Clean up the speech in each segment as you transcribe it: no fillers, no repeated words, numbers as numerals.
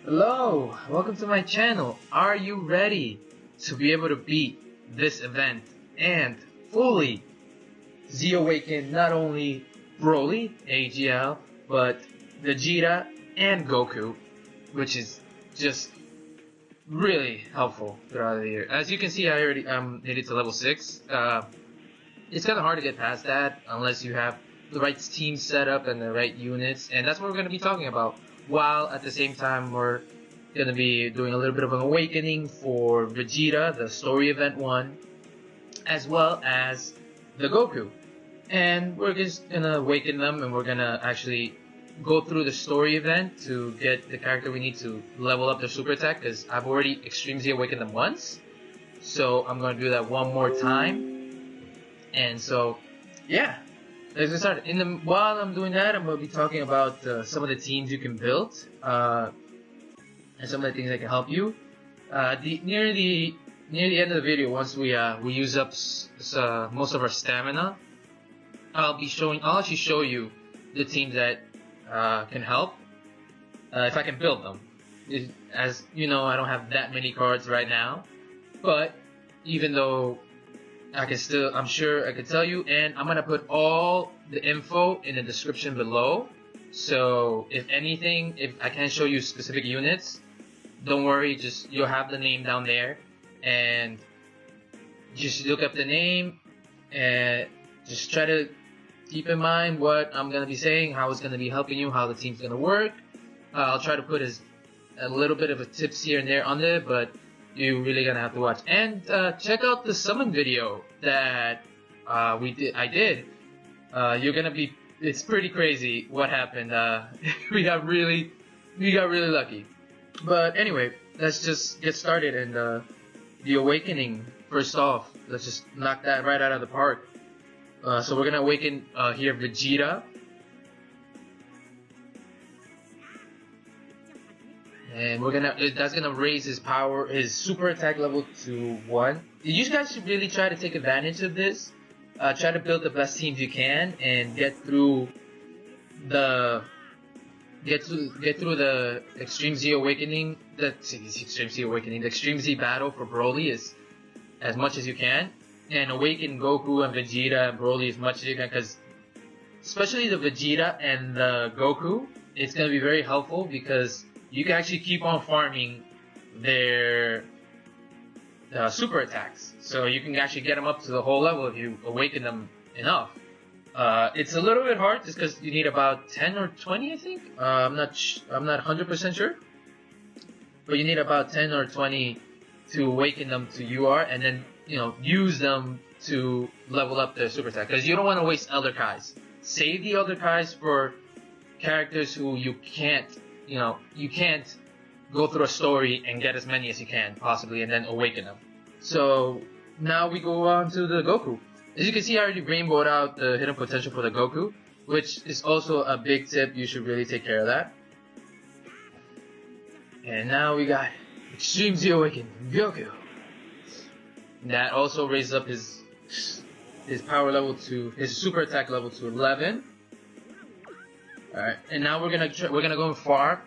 Hello, welcome to my channel. Are you ready to be able to beat this event and fully Z-awaken not only Broly, AGL, but Vegeta and Goku, which is just really helpful throughout the year. As you can see, I already made it to level 6. It's kind of hard to get past that unless you have the right team setup and the right units, and that's what we're going to be talking about. While at the same time we're going to be doing a little bit of an awakening for Vegeta, the story event 1, as well as the Goku. And we're just going to awaken them, and we're going to actually go through the story event to get the character we need to level up their super attack, because I've already Extreme Z awakened them once. So I'm going to do that one more time. And so, yeah. Let's get started. While I'm doing that, I'm going to be talking about some of the teams you can build and some of the things that can help you. Near the end of the video, once we use up most of our stamina, I'll actually show you the teams that can help if I can build them. As you know, I don't have that many cards right now, but even though I'm sure I can tell you, and I'm gonna put all the info in the description below. So if anything, if I can't show you specific units, don't worry, you'll have the name down there, and just look up the name and just try to keep in mind what I'm gonna be saying, how it's gonna be helping you, how the team's gonna work. I'll try to put a little bit of a tips here and there on there, but you're really gonna have to watch. And check out the summon video that I did. It's pretty crazy what happened. we got really lucky. But anyway, let's just get started. And the awakening, first off, let's just knock that right out of the park. So we're gonna awaken here Vegeta. And that's gonna raise his power, his super attack level to 1. You guys should really try to take advantage of this. Try to build the best teams you can and get through the Extreme Z awakening, the Extreme Z battle for Broly as much as you can, and awaken Goku and Vegeta and Broly as much as you can, because especially the Vegeta and the Goku, it's gonna be very helpful because you can actually keep on farming their super attacks. So you can actually get them up to the whole level if you awaken them enough. It's a little bit hard just because you need about 10 or 20, I think. I'm not 100% sure. But you need about 10 or 20 to awaken them to UR, and then use them to level up their super attack. Because you don't want to waste Elder Kais. Save the Elder Kais for characters who you can't go through a story and get as many as you can, possibly, and then awaken them. So, now we go on to the Goku. As you can see, I already rainbowed out the hidden potential for the Goku, which is also a big tip. You should really take care of that. And now we got Extreme Z Awakened Goku. That also raises up his power level to his super attack level to 11. Alright, and now we're gonna go far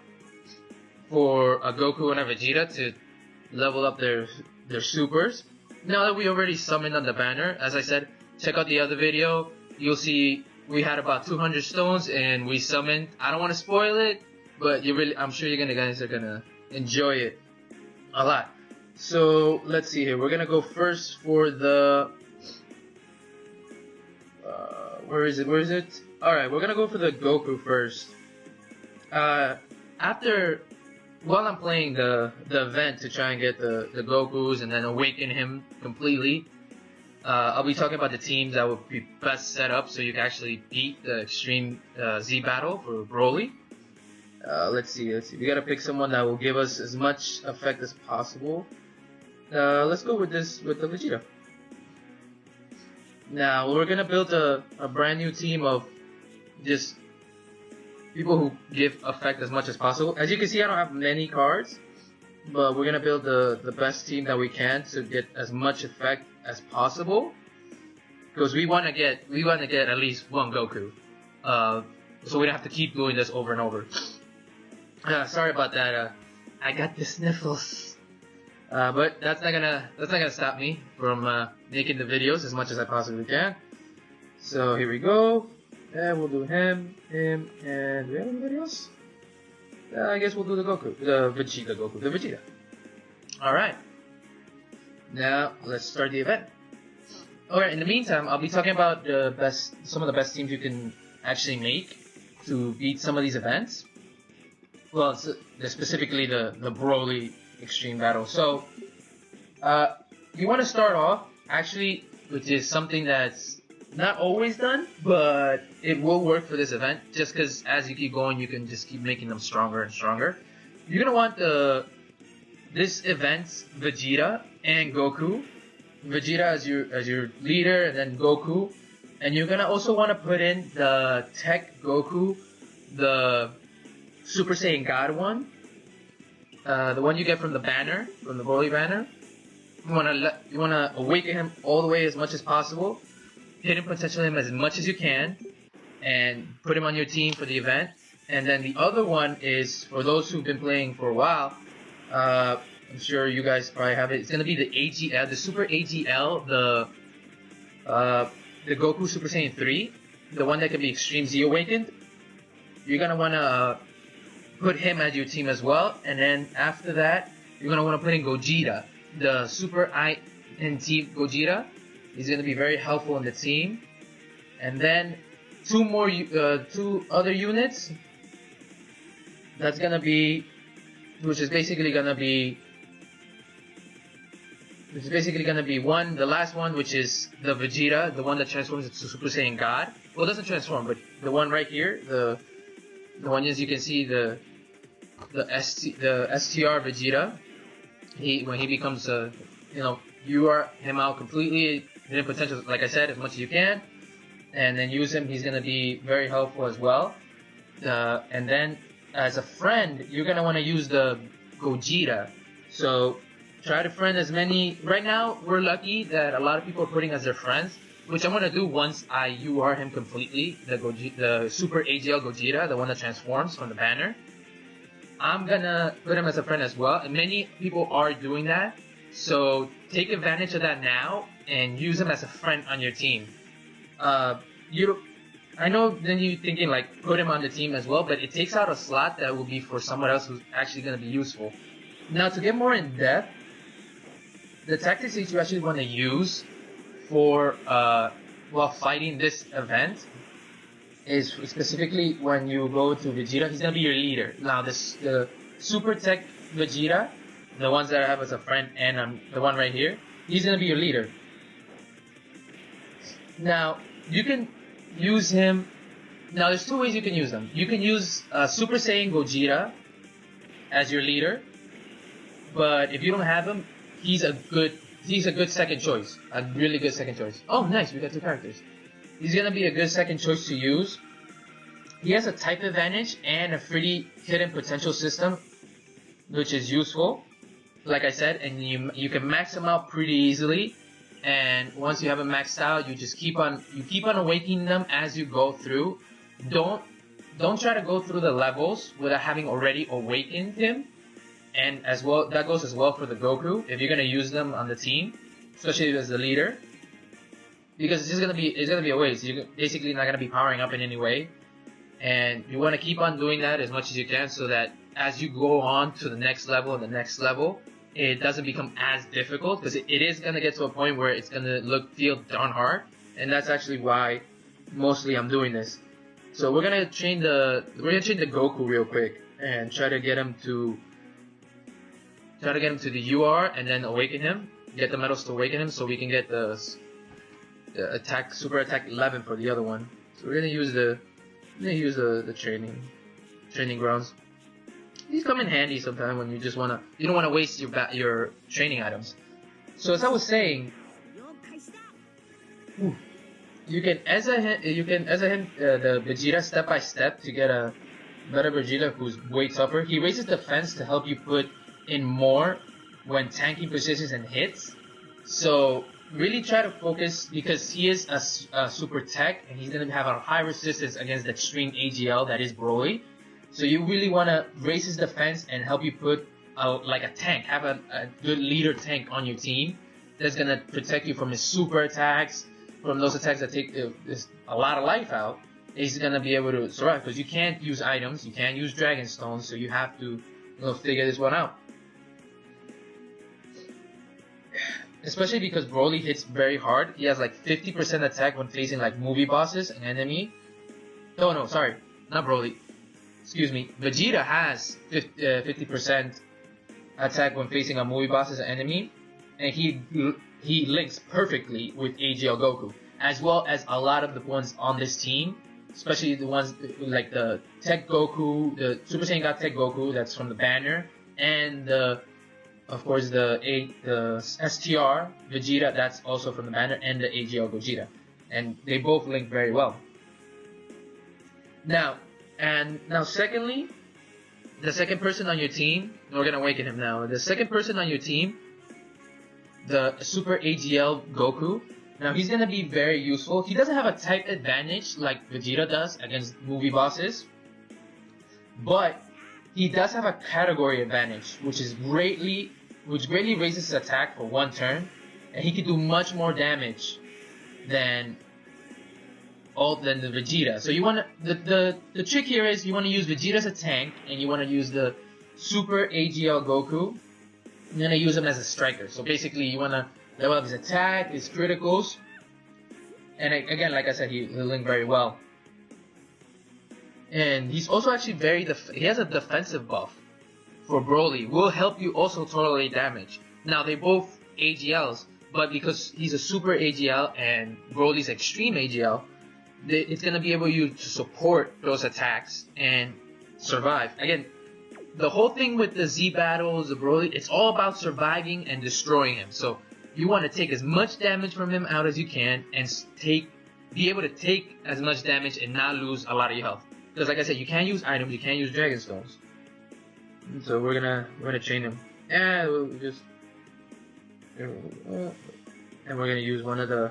for a Goku and a Vegeta to level up their supers. Now that we already summoned on the banner, as I said, check out the other video. You'll see we had about 200 stones and we summoned. I don't want to spoil it, but I'm sure you guys are gonna enjoy it a lot. So let's see here. We're gonna go first for the where is it? Alright, we're gonna go for the Goku first. While I'm playing the event to try and get the Gokus and then awaken him completely, I'll be talking about the teams that would be best set up so you can actually beat the Extreme Z battle for Broly. Let's see. We gotta pick someone that will give us as much effect as possible. Let's go with the Vegeta. Now we're gonna build a brand new team of just people who give effect as much as possible. As you can see, I don't have many cards, but we're gonna build the best team that we can to get as much effect as possible. Because we wanna get at least one Goku. So we don't have to keep doing this over and over. Sorry about that. I got the sniffles. But that's not gonna stop me from making the videos as much as I possibly can. So here we go. And we'll do him, and do we have anybody else? I guess we'll do the Goku, the Vegeta. Alright. Now, let's start the event. Alright, in the meantime, I'll be talking about some of the best teams you can actually make to beat some of these events. Well, specifically the Broly Extreme Battle. So, you want to start off, actually, which is something that's not always done, but it will work for this event, just because as you keep going, you can just keep making them stronger and stronger. You're going to want this event's Vegeta and Goku. Vegeta as your leader, and then Goku. And you're going to also want to put in the Tech Goku, the Super Saiyan God one. The one you get from the banner, from the Broly banner. You wanna awaken him all the way as much as possible. Hidden potential him as much as you can, and put him on your team for the event. And then the other one is for those who've been playing for a while. I'm sure you guys probably have it. It's gonna be the AGL, the Super AGL, the Goku Super Saiyan 3, the one that can be Extreme Z Awakened. You're gonna wanna put him as your team as well, and then after that, you're gonna wanna put in Gogeta, the Super INT Gogeta. He's gonna be very helpful in the team, and then two other units. That's gonna be, which is basically gonna be one, the last one, which is the Vegeta, the one that transforms into Super Saiyan God. Well, it doesn't transform, but the one right here, the one is, you can see the STR Vegeta. When he becomes you are him out completely, hidden potential, like I said, as much as you can, and then use him. He's gonna be very helpful as well. And then as a friend, you're gonna want to use the Gogeta. So try to friend as many. Right now, we're lucky that a lot of people are putting as their friends, which I'm gonna do once I UR him completely. The Super AGL Gogeta, the one that transforms from the banner. I'm gonna put him as a friend as well, and many people are doing that. So take advantage of that now and use him as a friend on your team. I know then you're thinking like put him on the team as well, but it takes out a slot that will be for someone else who's actually gonna be useful. Now to get more in depth, the tactics that you actually want to use for while fighting this event is specifically when you go to Vegeta. He's gonna be your leader. Now the Super Tech Vegeta, the ones that I have as a friend, and the one right here, he's gonna be your leader. Now you can use him. Now there's two ways you can use them. You can use Super Saiyan Gogeta as your leader, but if you don't have him, he's a good second choice. A really good second choice. Oh, nice, we got two characters. He's gonna be a good second choice to use. He has a type advantage and a pretty hidden potential system, which is useful, like I said, and you can max him out pretty easily. And once you have him maxed out, you just keep on awakening them as you go through. Don't try to go through the levels without having already awakened him. And as well, that goes as well for the Goku if you're gonna use them on the team, especially as the leader, because it's gonna be a waste. You're basically not gonna be powering up in any way, and you want to keep on doing that as much as you can, so that as you go on to the next level and the next level, it doesn't become as difficult, because it is gonna get to a point where it's gonna feel darn hard, and that's actually why mostly I'm doing this. So we're gonna train the Goku real quick and try to get him to the UR and then awaken him. Get the medals to awaken him so we can get the attack, super attack 11 for the other one. So we're gonna use the training grounds. These come in handy sometimes when you don't wanna waste your training items. So as I was saying, you can EZA him the Vegeta step by step to get a better Vegeta who's way tougher. He raises defense to help you put in more when tanking positions and hits. So really try to focus, because he is a super tech and he's going to have a high resistance against the extreme AGL that is Broly. So you really want to raise his defense and help you put like a tank, have a good leader tank on your team that's gonna protect you from his super attacks, from those attacks that take a lot of life out. He's gonna be able to survive because you can't use items, you can't use dragon stones, so you have to figure this one out. Especially because Broly hits very hard. He has like 50% attack when facing like movie bosses and enemy. Oh no, sorry, not Broly. Excuse me. Vegeta has 50% attack when facing a movie boss as an enemy, and he links perfectly with AGL Goku, as well as a lot of the ones on this team, especially the ones like the Tech Goku, the Super Saiyan God Goku that's from the banner, and of course the STR Vegeta that's also from the banner, and the AGL Gogeta, and they both link very well. Now, secondly, the second person on your team, we're gonna awaken him now. The second person on your team, the Super AGL Goku. Now he's gonna be very useful. He doesn't have a type advantage like Vegeta does against movie bosses, but he does have a category advantage, which greatly raises his attack for one turn, and he can do much more damage than the Vegeta. So you want the trick here is you want to use Vegeta as a tank, and you want to use the Super AGL Goku. You're gonna use him as a striker. So basically, you want to level up his attack, his criticals, and again, like I said, he'll link very well. And he's also actually he has a defensive buff for Broly. Will help you also tolerate damage. Now they both AGLs, but because he's a Super AGL and Broly's Extreme AGL, it's gonna be able to support those attacks and survive. Again, the whole thing with the Z battles, the Broly, it's all about surviving and destroying him. So you want to take as much damage from him out as you can, and be able to take as much damage and not lose a lot of your health. Because like I said, you can't use items, you can't use dragon stones. So we're gonna chain him. And we'll just and we're gonna use one of the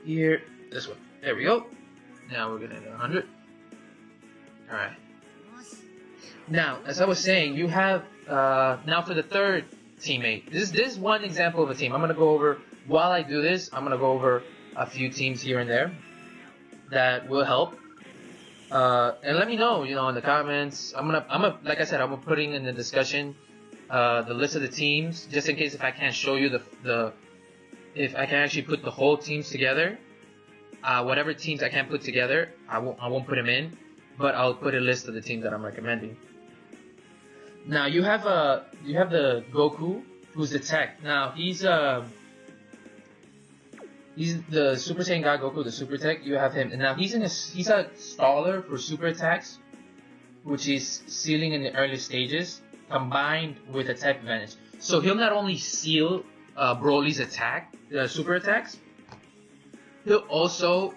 here, this one. There we go. Now we're gonna hit 100. Alright. Now, as I was saying, you have now for the third teammate. This is one example of a team. I'm gonna go over while I do this. I'm gonna go over a few teams here and there that will help. And let me know, in the comments. Like I said, I'm putting in the discussion the list of the teams, just in case if I can't show you if I can actually put the whole teams together. Whatever teams I can't put together, I won't put them in, but I'll put a list of the teams that I'm recommending. Now you have the Goku, who's the tech. Now he's the Super Saiyan God Goku, the super tech. You have him, and now he's a staller for super attacks, which is sealing in the early stages, combined with a type advantage. So he'll not only seal Broly's attack, super attacks, he'll also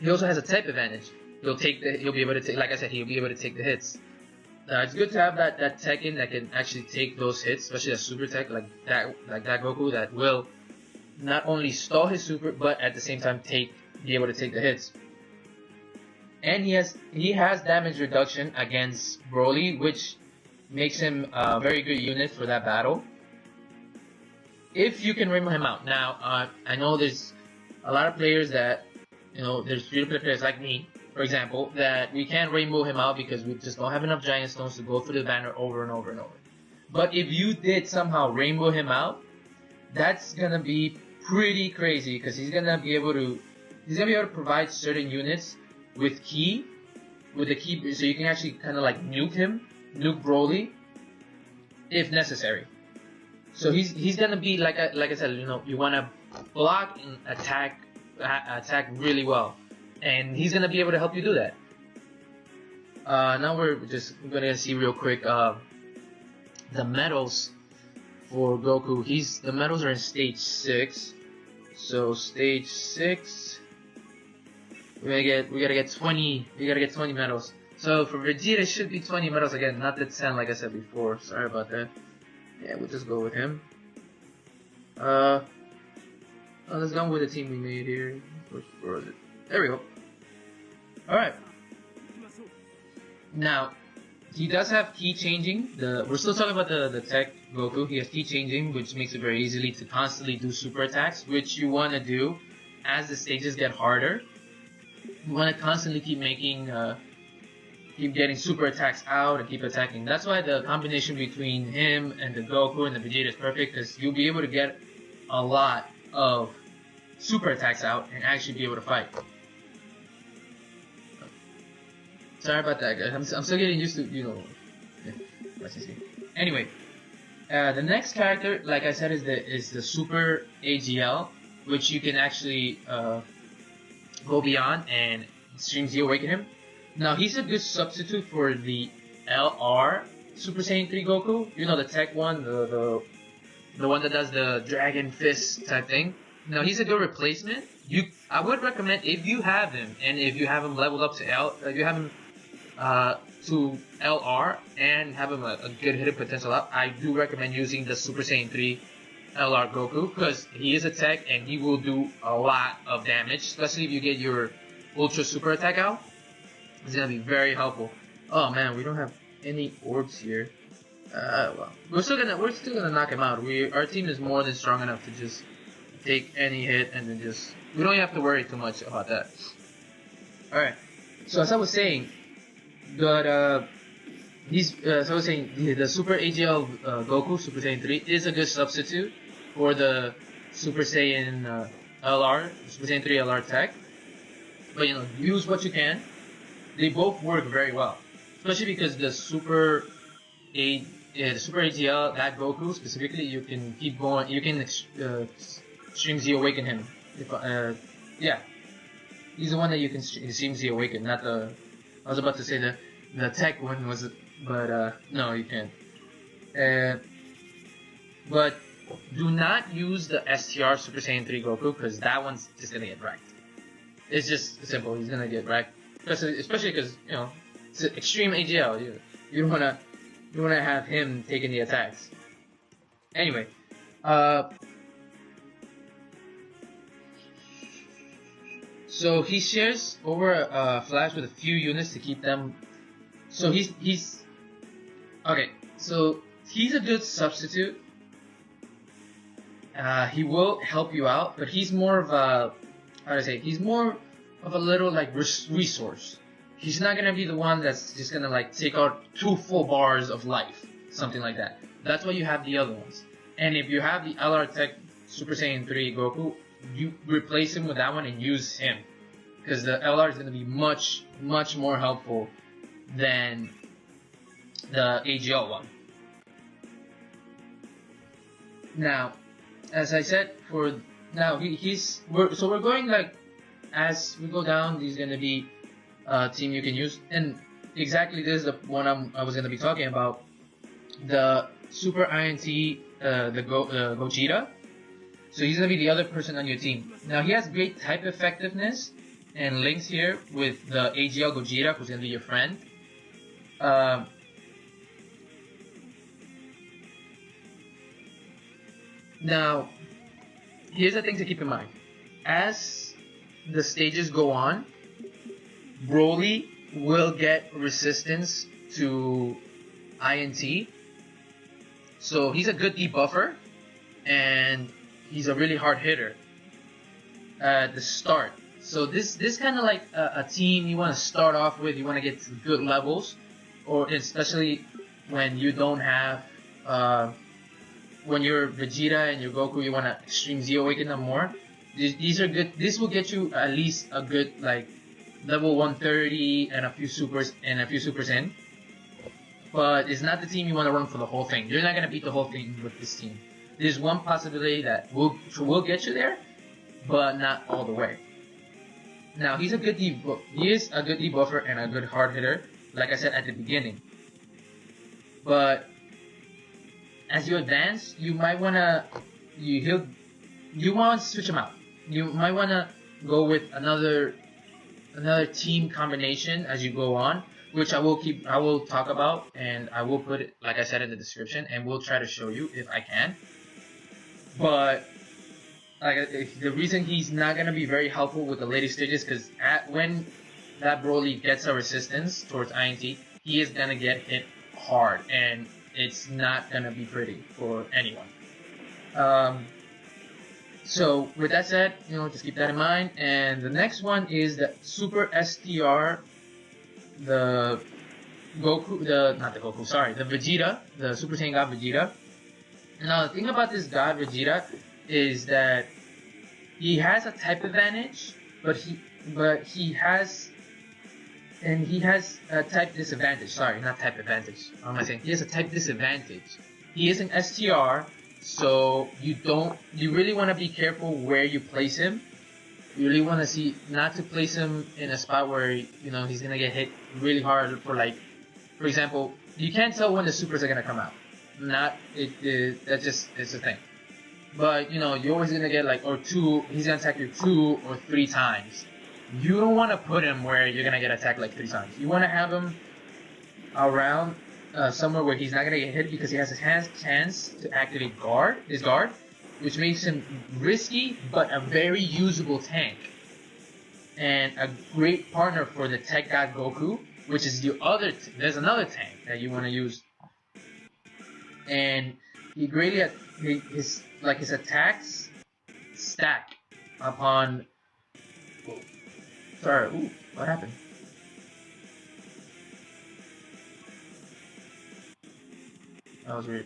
has a type advantage. He'll be able to take, like I said, he'll be able to take the hits. It's good to have that tech in that can actually take those hits, especially a super tech like that Goku that will not only stall his super, but at the same time be able to take the hits. And he has damage reduction against Broly, which makes him a very good unit for that battle, if you can rainbow him out. Now, I know there's a lot of players that, there's free-to-play players like me, for example, that we can't rainbow him out because we just don't have enough giant stones to go through the banner over and over and over. But if you did somehow rainbow him out, that's gonna be pretty crazy, because he's gonna be able to provide certain units with the key, so you can actually kind of like nuke Broly, if necessary. So he's gonna be like I said, you want to block and attack really well, and he's gonna be able to help you do that. Now we're gonna see real quick the medals for Goku. The medals are in stage 6. So stage 6, we gotta get 20 medals. So for Vegeta, it should be 20 medals again, not the 10 like I said before. Sorry about that. Yeah, we'll just go with him. Let's go with the team we made here. Where is it? There we go. Alright. Now, he does have key changing. We're still talking about the tech Goku. He has key changing, which makes it very easily to constantly do super attacks, which you want to do as the stages get harder. You want to constantly keep making, keep getting super attacks out and keep attacking. That's why the combination between him and the Goku and the Vegeta is perfect, because you'll be able to get a lot of super attacks out and actually be able to fight. Sorry about that, guys. I'm still getting used to, you know. Anyway, the next character, like I said, is the Super AGL, which you can actually go beyond and stream Z awaken him. Now he's a good substitute for the LR Super Saiyan 3 Goku. You know, the tech one, the one that does the dragon fist type thing. Now he's a good replacement. I would recommend, if you have him and if you have him leveled up to if you have him to LR and have him a good hitting potential up, I do recommend using the Super Saiyan 3 LR Goku, because he is a tech and he will do a lot of damage, especially if you get your Ultra Super attack out. It's gonna be very helpful. Oh man, we don't have any orbs here. Well, we're still gonna knock him out. Our team is more than strong enough to just take any hit and then we don't have to worry too much about that. All right. So as I was saying, the Super AGL Goku Super Saiyan 3 is a good substitute for the Super Saiyan LR Super Saiyan 3 LR tech. But you know, use what you can. They both work very well, especially because the Super AGL, that Goku specifically, you can keep going. You can stream Z awaken him. Yeah, he's the one that you can stream Z awaken. Not the. I was about to say the tech one was, but no, you can't. But do not use the STR Super Saiyan 3 Goku, because that one's just gonna get wrecked. It's just simple. He's gonna get wrecked. Especially because, you know, it's an extreme AGL. You don't wanna have him taking the attacks. Anyway, so he shares over Flash with a few units to keep them. So he's okay. So he's a good substitute. He will help you out, but he's more of a, how do I say? He's more of a little like resource. He's not gonna be the one that's just gonna like take out 2 full bars of life, something like that. That's why you have the other ones. And if you have the LR Tech Super Saiyan 3 Goku, you replace him with that one and use him, because the LR is gonna be much more helpful than the AGL one. Now, as I said, we're going like, as we go down, there's gonna be a team you can use, and exactly this is the one I was gonna be talking about, the Super INT, the Gogeta. So he's gonna be the other person on your team. Now he has great type effectiveness and links here with the AGL Gogeta, who's gonna be your friend. Now, here's the thing to keep in mind. As the stages go on, Broly will get resistance to INT. So he's a good debuffer, and he's a really hard hitter at the start. So this kind of like a team you want to start off with. You want to get to good levels, or especially when you don't have when you're Vegeta and your Goku, you want to extreme Z awaken them more. These are good. This will get you at least a good like level 130 and a few supers in. But it's not the team you want to run for the whole thing. You're not gonna beat the whole thing with this team. There's one possibility that will get you there, but not all the way. Now he is a good debuffer and a good hard hitter, like I said at the beginning. But as you advance, you might wanna you want to switch them out. You might wanna go with another team combination as you go on, which I will talk about, and I will put it, like I said, in the description, and we'll try to show you if I can. But the reason he's not gonna be very helpful with the later stages, because when that Broly gets a resistance towards INT, he is gonna get hit hard, and it's not gonna be pretty for anyone. So with that said, just keep that in mind. And the next one is the Super STR, the Vegeta, the Super Saiyan God Vegeta. Now the thing about this God Vegeta is that he has a type advantage, but he has a type disadvantage. Sorry, not type advantage. What am I saying? He has a type disadvantage. He is an STR, so you really want to be careful where you place him. You really want to see not to place him in a spot where he's gonna get hit really hard. For example, you can't tell when the supers are gonna come out. It's a thing. But you're always gonna get he's gonna attack you 2 or 3 times. You don't want to put him where you're gonna get attacked 3 times. You want to have him around somewhere where he's not gonna get hit, because he has a chance to activate his guard, which makes him risky but a very usable tank, and a great partner for the Tech God Goku, which is there's another tank that you want to use. And he greatly his attacks stack upon. Sorry, what happened? That was weird.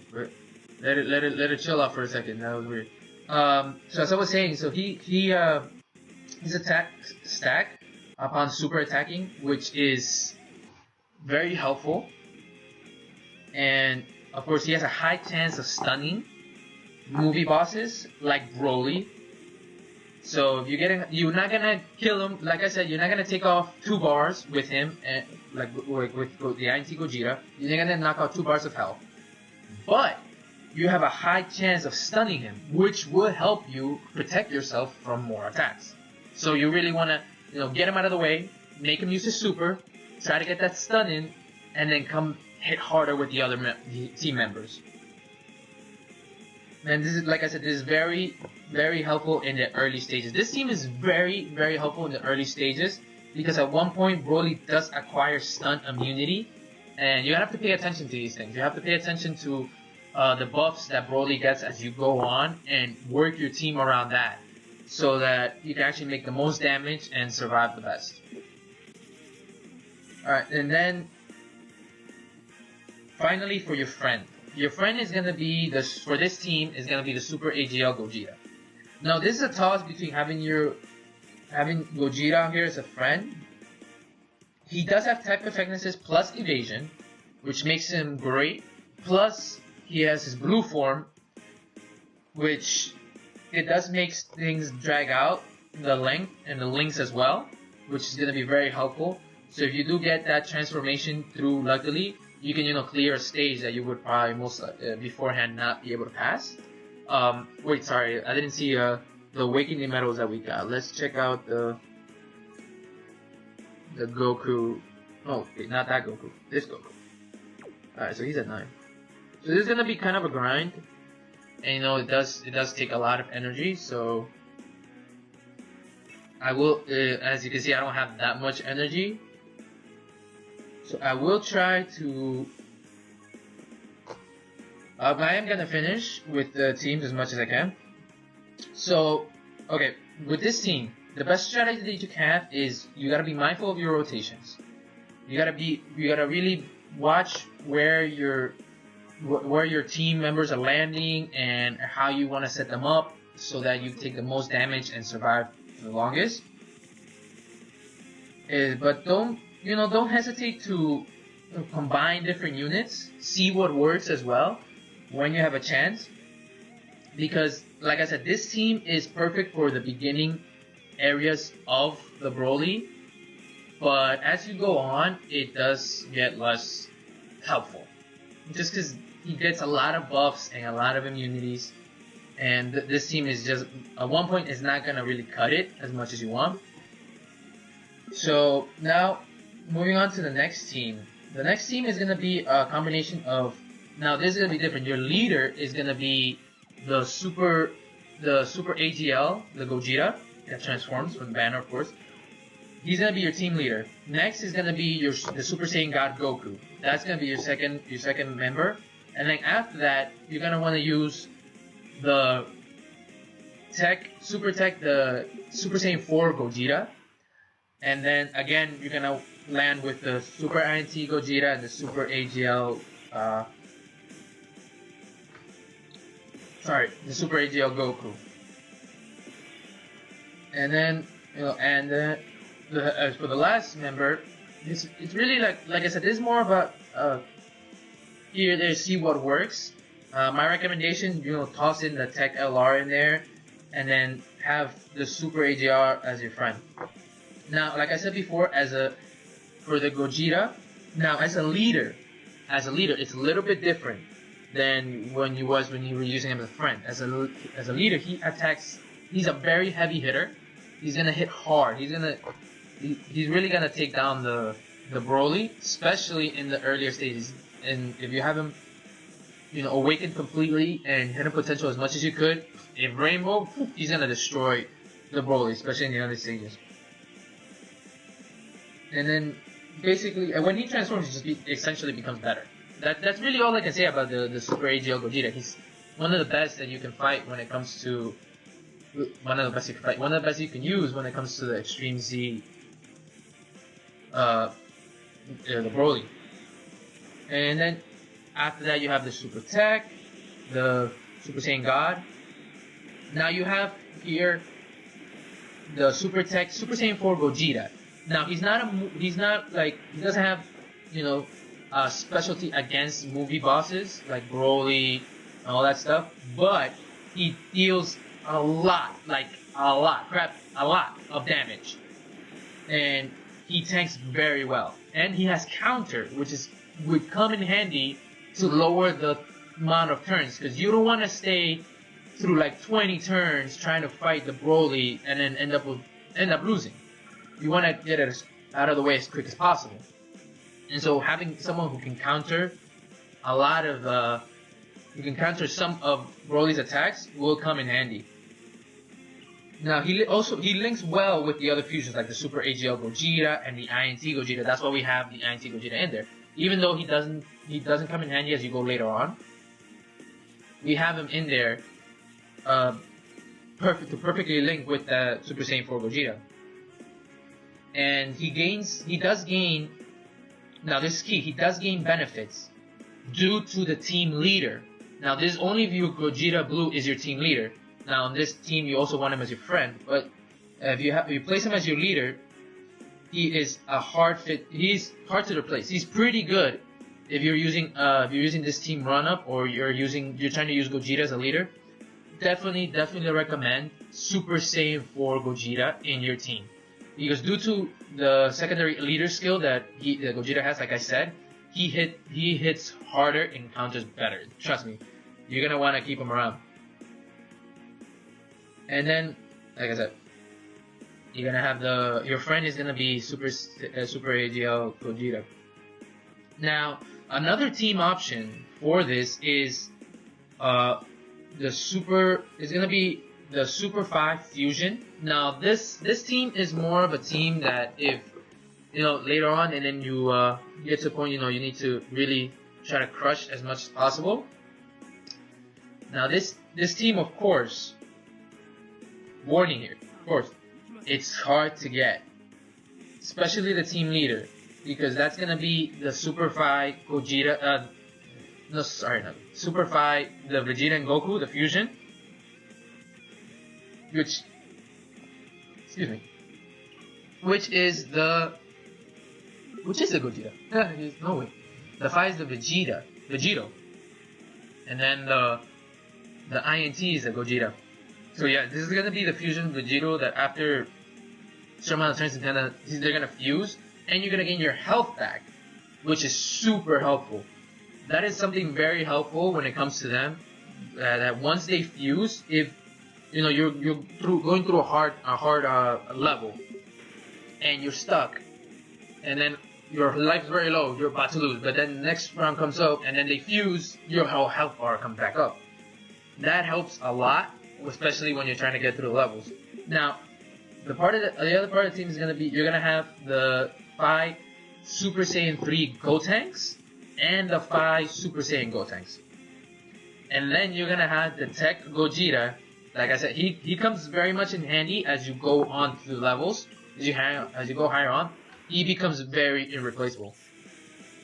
Let it chill out for a second. That was weird. So as I was saying, so his attack stack upon super attacking, which is very helpful, and of course he has a high chance of stunning movie bosses like Broly. So if you're not gonna kill him. Like I said, you're not gonna take off 2 bars with him, and with the INT Gogeta, you're not gonna knock out 2 bars of health. But you have a high chance of stunning him, which will help you protect yourself from more attacks. So you really want to, get him out of the way, make him use his super, try to get that stun in, and then come hit harder with the other team members. And this is, like I said, this is very, very helpful in the early stages. This team is very, very helpful in the early stages, because at one point Broly does acquire stun immunity, and you have to pay attention to these things. You have to pay attention to the buffs that Broly gets as you go on, and work your team around that, so that you can actually make the most damage and survive the best. Alright, and then finally for your friend. Your friend is going to be, for this team, is going to be the Super AGL Gogeta. Now this is a toss between having Gogeta here as a friend. He does have type effectiveness plus evasion, which makes him great. Plus he has his blue form, which it does make things drag out the length and the links as well, which is going to be very helpful. So if you do get that transformation through, luckily, you can clear a stage that you would probably beforehand not be able to pass. Wait, sorry, I didn't see the awakening medals that we got. Let's check out the Goku. Oh, wait, not that Goku. This Goku. Alright, so he's at 9. So this is gonna be kind of a grind, and it does take a lot of energy. So I will, as you can see, I don't have that much energy. So I will try to. I am gonna finish with the teams as much as I can. So, okay, with this team, the best strategy that you can have is you gotta be mindful of your rotations. You gotta really watch where your team members are landing and how you want to set them up so that you take the most damage and survive the longest. But don't hesitate to combine different units. See what works as well when you have a chance. Because, like I said, this team is perfect for the beginning areas of the Broly. But as you go on, it does get less helpful. Just because he gets a lot of buffs and a lot of immunities. And this team is just, at one point, is not going to really cut it as much as you want. So, now, moving on to the next team. The next team is going to be a combination of, now this is going to be different. Your leader is going to be the Super AGL, the Gogeta, that transforms from the banner, of course. He's gonna be your team leader. Next is gonna be the Super Saiyan God Goku. That's gonna be your second member. And then after that, you're gonna want to use the Super Saiyan 4 Gogeta. And then again, you're gonna land with the Super INT Gogeta and the Super AGL. The Super AGL Goku. And then as for the last member, it's really like I said, this is more about here there, see what works. My recommendation, toss in the Tech LR in there, and then have the Super AGR as your friend. Now, like I said before, for the Gogeta, now as a leader, it's a little bit different than when you were using him as a friend. As a leader, he attacks. He's a very heavy hitter. He's gonna hit hard. He's really gonna take down the Broly, especially in the earlier stages. And if you have him, awakened completely and hit him potential as much as you could, in Rainbow, he's gonna destroy the Broly, especially in the early stages. And then, basically, when he transforms, he just essentially becomes better. That's really all I can say about the Super AGL Gogeta. He's one of the best that you can fight when it comes to one of the best you can use when it comes to the Extreme Z, the Broly. And then after that, you have the Super Tech, the Super Saiyan God. Now you have here the Super Tech, Super Saiyan 4 Gogeta. Now he doesn't have, a specialty against movie bosses like Broly and all that stuff, but he deals a lot of damage, and he tanks very well, and he has counter, which would come in handy to lower the amount of turns, because you don't want to stay through like 20 turns trying to fight the Broly and then end up losing. You want to get it out of the way as quick as possible. And so having someone who can counter some of Broly's attacks will come in handy. Now he links well with the other fusions like the Super AGL Gogeta and the INT Gogeta. That's why we have the INT Gogeta in there. Even though he doesn't come in handy as you go later on, we have him in there to perfectly link with the Super Saiyan 4 Gogeta. And he does gain, now this is key, he does gain benefits due to the team leader. Now this is only if your Gogeta Blue is your team leader. Now on this team you also want him as your friend, but if you place him as your leader, he is a hard fit. He's hard to replace. He's pretty good if you're using this team run up, or you're trying to use Gogeta as a leader. Definitely recommend Super Saiyan 4 Gogeta in your team, because due to the secondary leader skill that Gogeta has, like I said, he hits harder and counters better. Trust me, you're gonna want to keep him around. And then, like I said, you're gonna have your friend is gonna be Super AGL Gogeta. Now, another team option for this is gonna be the Super 5 Fusion. Now, this team is more of a team that if later on, and then you get to the point you need to really try to crush as much as possible. Now, this team, of course, warning here, of course, it's hard to get, especially the team leader, because that's gonna be the Super 5 Gogeta. Super 5, the Vegeta and Goku, the fusion, which is the Gogeta. No way. The 5 is the Vegito, and then the INT is the Gogeta. So yeah, this is gonna be the fusion Vegito that after a certain amount of turns they're gonna fuse, and you're gonna gain your health back, which is super helpful. That is something very helpful when it comes to them. That once they fuse, if you're going through a hard level, and you're stuck, and then your life is very low, you're about to lose, but then the next round comes up, and then they fuse, your whole health bar comes back up. That helps a lot, especially when you're trying to get through the levels. Now, the other part of the team is gonna be, you're gonna have the 5 Super Saiyan 3 Gotenks and the 5 Super Saiyan Gotenks. And then you're gonna have the Tech Gogeta. Like I said, he comes very much in handy as you go on through the levels. As you go higher on, he becomes very irreplaceable.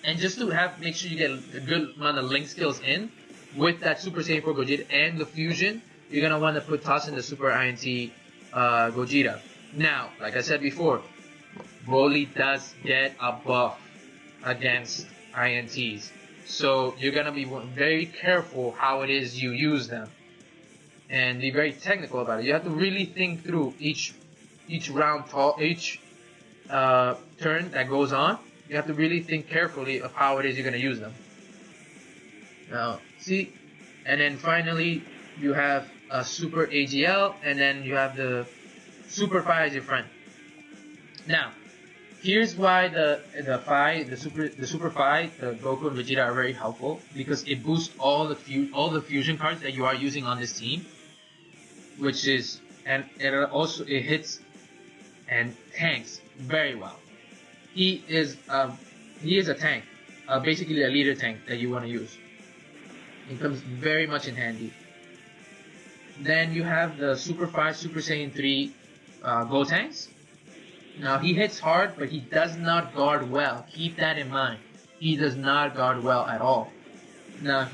And just to make sure you get a good amount of link skills in with that Super Saiyan 4 Gogeta and the fusion, you're gonna want to toss in the Super INT Gogeta. Now, like I said before, Broly does get a buff against INTs, so you're gonna be very careful how it is you use them, and be very technical about it. You have to really think through each turn that goes on. You have to really think carefully of how it is you're gonna use them. Now, see, and then finally you have a Super AGL, and then you have the Super Phi as your friend. Now, here's why the Super Phi, the Goku and Vegeta are very helpful, because it boosts all the fusion cards that you are using on this team, which is, and it hits and tanks very well. He is a tank, basically a leader tank that you want to use. It comes very much in handy. Then you have the Super 5 Super Saiyan 3 Gotenks. Now he hits hard, but he does not guard well. Keep that in mind. He does not guard well at all. Now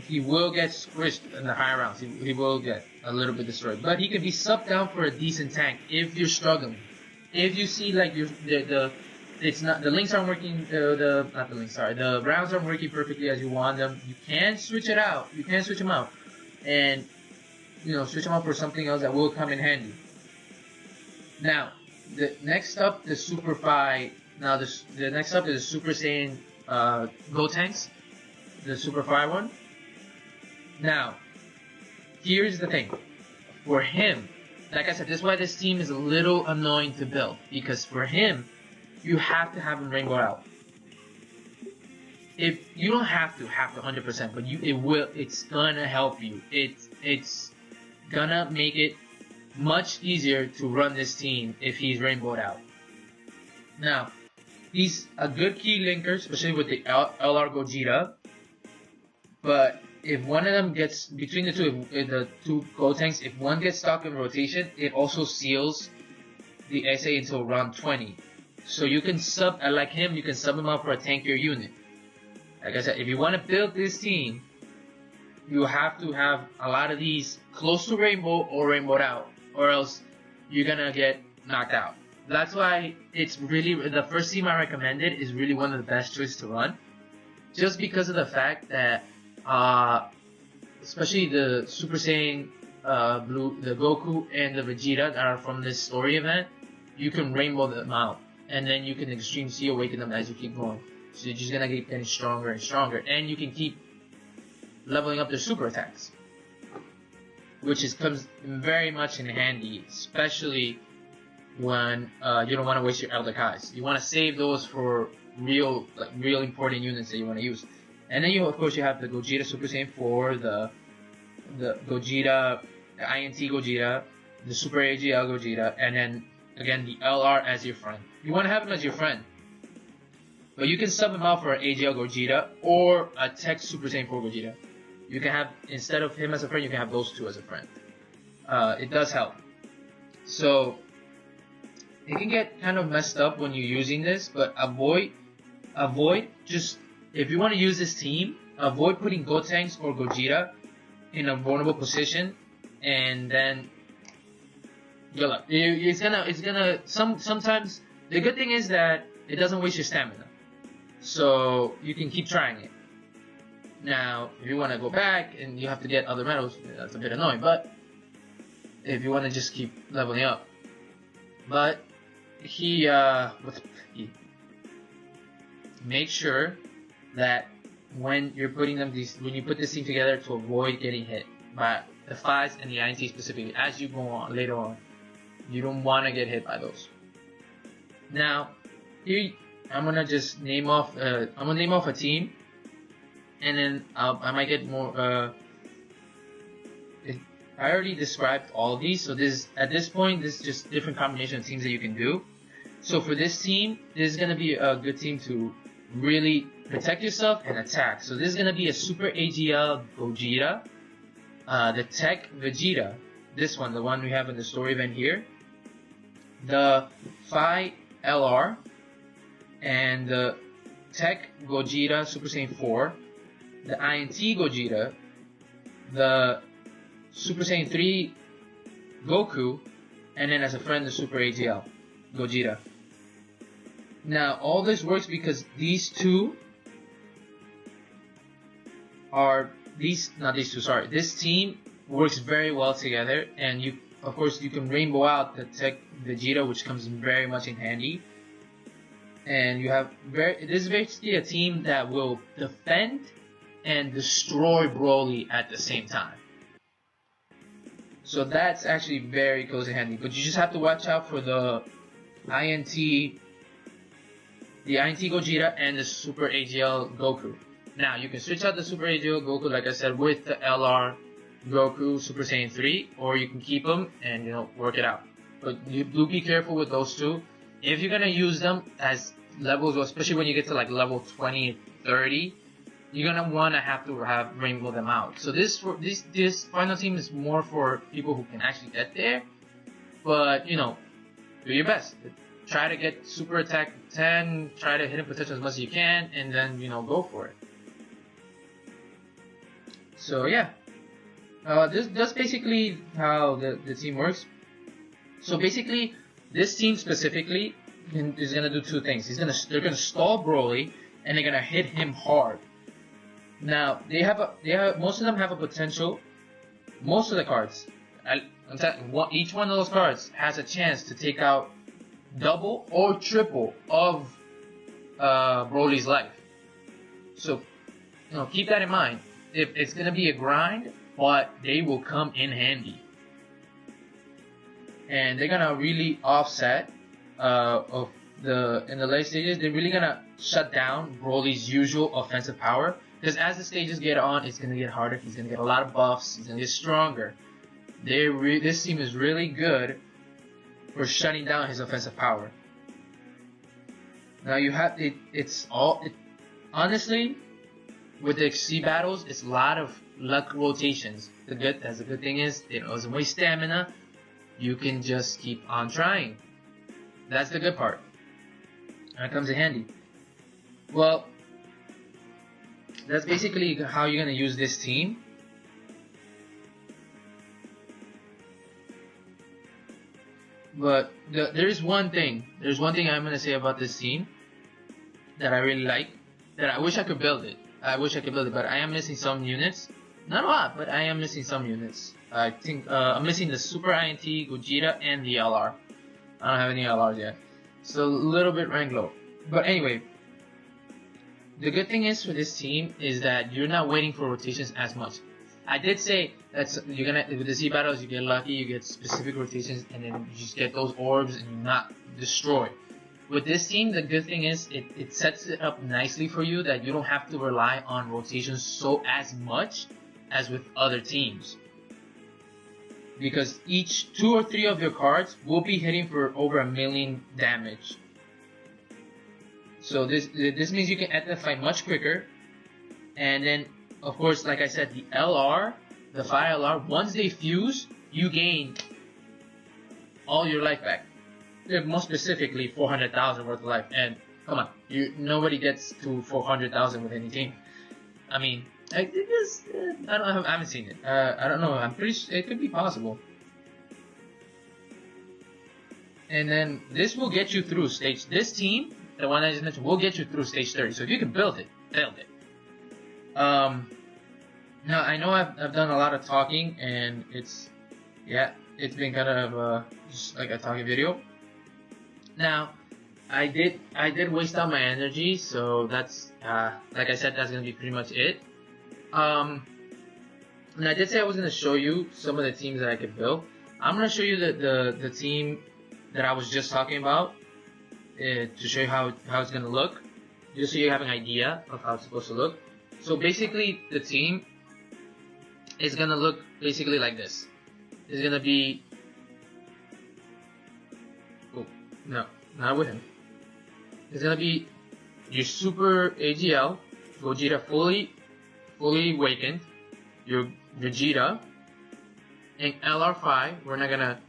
he will get squished in the higher rounds. He will get a little bit destroyed, but he can be subbed down for a decent tank if you're struggling. If you see like the links aren't working, the rounds aren't working perfectly as you want them, you can switch it out. You can switch them out, and switch them out for something else that will come in handy. Now, next up, the Super Phi. Now, the next up is the Super Saiyan Gotenks, the Super Phi one. Now, here's the thing. For him, like I said, this is why this team is a little annoying to build, because for him, you have to have him rainbow out. If you don't have to 100%, but it's gonna help you. It's gonna make it much easier to run this team if he's rainbowed out. Now, he's a good key linker, especially with the LR Gogeta. But if one of them gets, between the two Gotenks, if one gets stuck in rotation, it also seals the SA until round 20. So you can like him, you can sub him out for a tankier unit. Like I said, if you want to build this team, you have to have a lot of these close to rainbow or rainbowed out, or else you're gonna get knocked out. That's why it's really, the first team I recommended is really one of the best choices to run, just because of the fact that especially the Super Saiyan Blue, the Goku and the Vegeta that are from this story event, you can rainbow them out, and then you can Extreme C awaken them as you keep going. So you're just gonna keep getting stronger and stronger, and you can keep leveling up their super attacks, which comes very much in handy, especially when you don't want to waste your Elder Kais. You want to save those for real important units that you want to use. And then of course you have the Gogeta Super Saiyan 4, the Gogeta, the INT Gogeta, the Super AGL Gogeta, and then again the LR as your friend. You want to have him as your friend, but you can sub him out for an AGL Gogeta or a Tech Super Saiyan 4 Gogeta. You can have, instead of him as a friend, you can have those two as a friend. It does help. So it can get kind of messed up when you're using this, but avoid just, if you want to use this team, avoid putting Gotenks or Gogeta in a vulnerable position, and then good luck. Sometimes the good thing is that it doesn't waste your stamina, so you can keep trying it. Now, if you want to go back and you have to get other medals, that's a bit annoying, but if you want to just keep leveling up. But make sure that when you're putting them when you put this team together, to avoid getting hit by the Phis and the INT specifically as you go on later on. You don't want to get hit by those. Now, here I'm gonna just name off. I'm gonna name off a team, and then I might get more. I already described all of these, so at this point, this is just different combination of teams that you can do. So for this team, this is going to be a good team to really protect yourself and attack. So this is going to be a Super AGL Gogeta, the Tech Vegeta, this one, the one we have in the story event here, the Phi LR, and the Tech Gogeta Super Saiyan 4, the INT Gogeta, the Super Saiyan 3 Goku, and then as a friend the Super AGL Gogeta. Now all this works because these two are this team works very well together, and you of course you can rainbow out the Tech Vegeta, which comes very much in handy. And you have this is basically a team that will defend and destroy Broly at the same time. So that's actually very close and handy. But you just have to watch out for the INT Gogeta and the Super AGL Goku. Now you can switch out the Super AGL Goku, like I said, with the LR Goku Super Saiyan 3, or you can keep them and work it out. But you do be careful with those two. If you're gonna use them as levels, especially when you get to like level 20, 30, you're gonna wanna have rainbow them out. So this final team is more for people who can actually get there. But do your best. Try to get super attack 10. Try to hit him potential as much as you can, and then go for it. So yeah, that's basically how the team works. So basically, this team specifically is gonna do two things. They're gonna stall Broly, and they're gonna hit him hard. Now most of them have a potential. Most of the cards, each one of those cards has a chance to take out double or triple of Broly's life. So keep that in mind. If it's gonna be a grind, but they will come in handy, and they're gonna really offset in the late stages. They're really gonna shut down Broly's usual offensive power, because as the stages get on, it's gonna get harder. He's gonna get a lot of buffs. He's gonna get stronger. This team is really good for shutting down his offensive power. Now you have honestly, with the XC battles, it's a lot of luck rotations. The good thing is it doesn't waste stamina. You can just keep on trying. That's the good part. That comes in handy. Well, that's basically how you're gonna use this team. But there's one thing I'm gonna say about this team that I really like. That I wish I could build it. But I am missing some units. Not a lot, but I am missing some units. I think I'm missing the Super INT Gogeta and the LR. I don't have any LRs yet, so a little bit rank low. But anyway, the good thing is for this team is that you're not waiting for rotations as much. I did say that with the Z battles, you get lucky, you get specific rotations, and then you just get those orbs and you're not destroyed. With this team, the good thing is it sets it up nicely for you that you don't have to rely on rotations as much as with other teams. Because each 2 or 3 of your cards will be hitting for over 1 million damage. So this means you can end the fight much quicker. And then, of course, like I said, the LR, the Phi LR, once they fuse, you gain all your life back. Most specifically, 400,000 worth of life. And come on, nobody gets to 400,000 with any team. I mean, I haven't seen it. I don't know. I'm pretty sure it could be possible. And then this will get you through stage. This team, the one I just mentioned, will get you through stage 30. So if you can build it, build it. Now I know I've done a lot of talking, and it's been kind of just like a talking video. Now, I did waste out my energy, so that's like I said, that's gonna be pretty much it. And I did say I was gonna show you some of the teams that I could build. I'm gonna show you the team that I was just talking about to show you how it's gonna look, just so you have an idea of how it's supposed to look. So basically, the team is gonna look basically like this. is gonna be. Oh no, not with him. It's gonna be your Super AGL Gogeta fully awakened. Your Vegeta and LR5. We're not gonna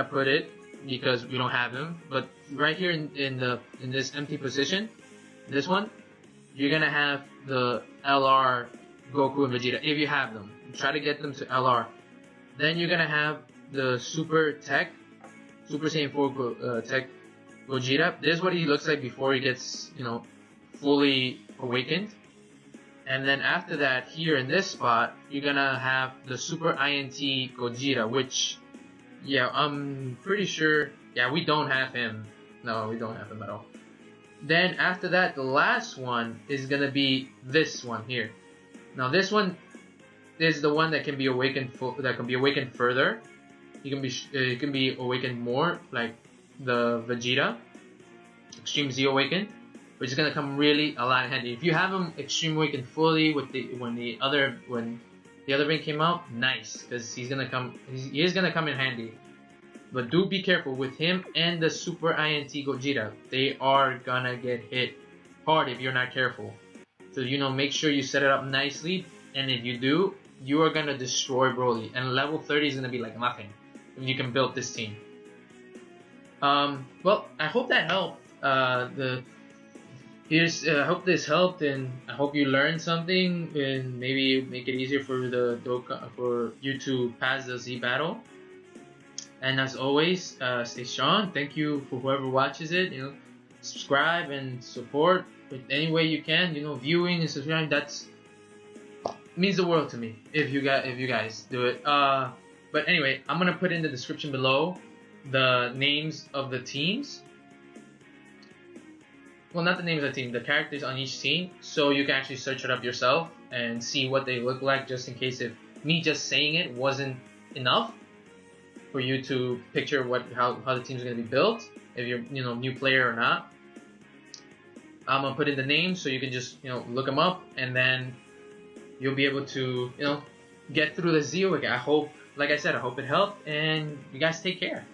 put it because we don't have him. But right here in this empty position, this one, you're gonna have the LR Goku and Vegeta if you have them. Try to get them to LR. Then you're gonna have the Super Saiyan 4 Tech Gogeta. This is what he looks like before he gets, fully awakened. And then after that, here in this spot, you're gonna have the Super INT Gogeta, which, yeah, I'm pretty sure, yeah, we don't have him. No, we don't have him at all. Then after that, the last one is gonna be this one here. Now this one is the one that can be awakened further. It can be awakened more, like the Vegeta, Extreme Z Awakened, which is gonna come really a lot in handy. If you have him Extreme Awakened fully when the other ring came out, nice, because he is gonna come in handy. But do be careful with him and the Super INT Gogeta. They are gonna get hit hard if you're not careful. So make sure you set it up nicely, and if you do, you are gonna destroy Broly. And level 30 is gonna be like nothing if you can build this team. Well, I hope that helped. I hope this helped, and I hope you learned something, and maybe make it easier for for you to pass the Z battle. And as always, stay strong. Thank you for whoever watches it. Subscribe and support with any way you can. Viewing and subscribing, that's means the world to me if you guys do it. But anyway, I'm gonna put in the description below the names of the teams. Well, not the names of the team, the characters on each team, so you can actually search it up yourself and see what they look like, just in case if me just saying it wasn't enough for you to picture how the team's gonna be built, if you're new player or not. I'm gonna put in the names so you can just look them up, and then you'll be able to get through the Z. I hope, like I said, I hope it helped, and you guys take care.